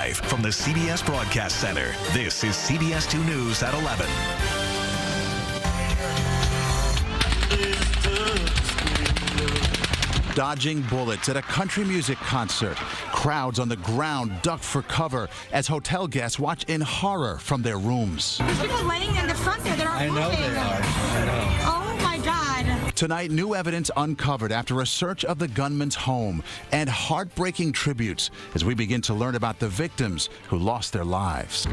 Live from the CBS Broadcast Center, this is CBS 2 News at 11. Dodging bullets at a country music concert. Crowds on the ground ducked for cover as hotel guests watch in horror from their rooms. There's people laying in the front there that aren't moving. I know they are. I know. Oh, my God. Tonight, new evidence uncovered after a search of the gunman's home and heartbreaking tributes as we begin to learn about the victims who lost their lives.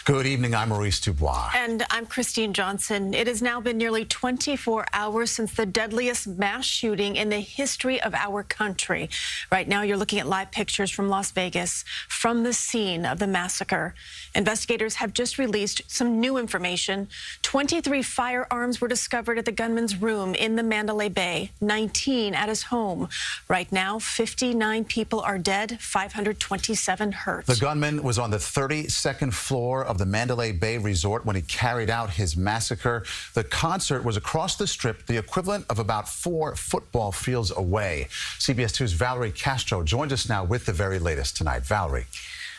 Good evening, I'm Maurice Dubois. And I'm Kristine Johnson. It has now been nearly 24 hours since the deadliest mass shooting in the history of our country. Right now, you're looking at live pictures from Las Vegas from the scene of the massacre. Investigators have just released some new information. 23 firearms were discovered at the gunman's room in the Mandalay Bay, 19 at his home. Right now, 59 people are dead, 527 hurt. The gunman was on the 32nd floor of the Mandalay Bay Resort when he carried out his massacre. The concert was across the strip, the equivalent of about 4 football fields away. CBS 2's Valerie Castro joins us now with the very latest tonight. Valerie.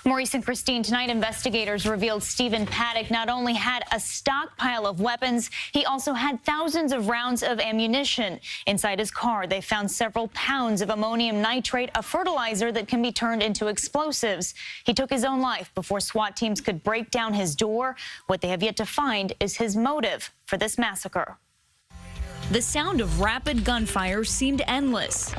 Maurice and Kristine, tonight investigators revealed Stephen Paddock not only had a stockpile of weapons, he also had thousands of rounds of ammunition. Inside his car, they found several pounds of ammonium nitrate, a fertilizer that can be turned into explosives. He took his own life before SWAT teams could break down his door. What they have yet to find is his motive for this massacre. The sound of rapid gunfire seemed endless.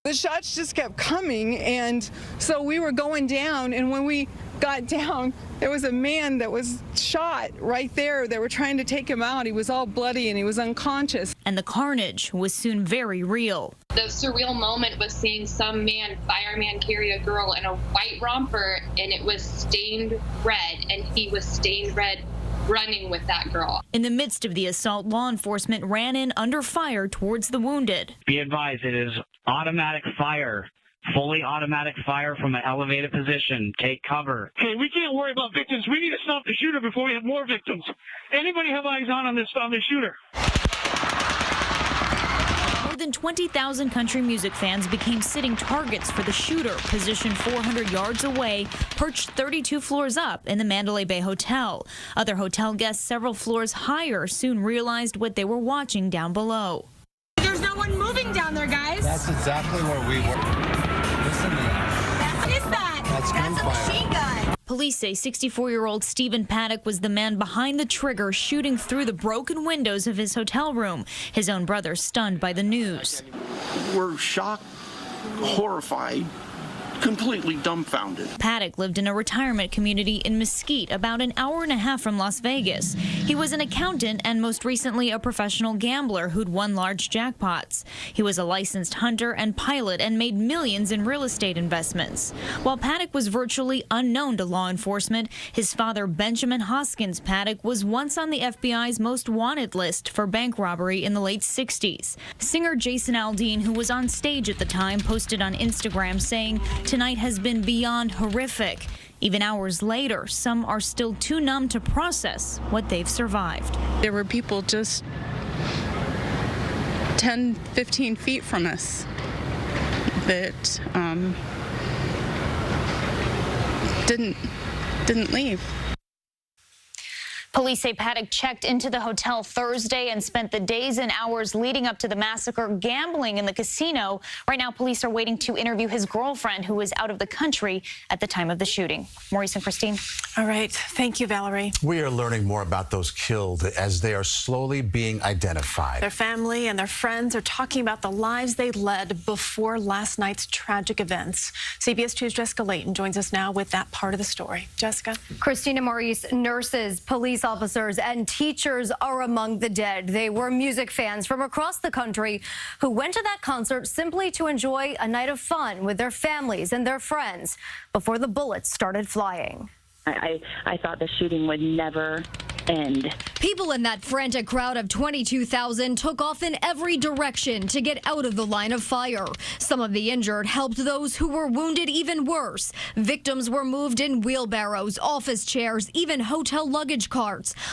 The shots just kept coming, and so we were going down, and when we got down, there was a man that was shot right there. They were trying to take him out. He was all bloody and he was unconscious. And the carnage was soon very real. The surreal moment was seeing some fireman carry a girl in a white romper, and it was stained red, and he was stained red running with that girl. In the midst of the assault, law enforcement ran in under fire towards the wounded. Be advised, it is automatic fire, fully automatic fire from an elevated position. Take cover. Hey, we can't worry about victims. We need to stop the shooter before we have more victims. Anybody have eyes on this shooter? More than 20,000 country music fans became sitting targets for the shooter, positioned 400 yards away, perched 32 floors up in the Mandalay Bay Hotel. Other hotel guests several floors higher soon realized what they were watching down below. There's no one moving down there, guys. That's exactly where we were. Listen to that. What is that? That's gunfire. A machine gun. Police say 64-year-old Stephen Paddock was the man behind the trigger, shooting through the broken windows of his hotel room. His own brother stunned by the news. We're shocked, horrified, completely dumbfounded. Paddock lived in a retirement community in Mesquite, about an hour and a half from Las Vegas. He was an accountant and most recently a professional gambler who'd won large jackpots. He was a licensed hunter and pilot and made millions in real estate investments. While Paddock was virtually unknown to law enforcement, his father, Benjamin Hoskins Paddock, was once on the FBI's most wanted list for bank robbery in the late 60s. Singer Jason Aldean, who was on stage at the time, posted on Instagram saying, "Tonight has been beyond horrific." Even hours later, some are still too numb to process what they've survived. There were people just 10, 15 feet from us that didn't leave. Police say Paddock checked into the hotel Thursday and spent the days and hours leading up to the massacre gambling in the casino. Right now, police are waiting to interview his girlfriend, who was out of the country at the time of the shooting. Maurice and Kristine. All right. Thank you, Valerie. We are learning more about those killed as they are slowly being identified. Their family and their friends are talking about the lives they led before last night's tragic events. CBS 2's Jessica Layton joins us now with that part of the story. Jessica. Kristine and Maurice, nurses, police officers, and teachers are among the dead. They were music fans from across the country who went to that concert simply to enjoy a night of fun with their families and their friends before the bullets started flying. I thought the shooting would never end. People in that frantic crowd of 22,000 took off in every direction to get out of the line of fire. Some of the injured helped those who were wounded even worse. Victims were moved in wheelbarrows, office chairs, even hotel luggage carts.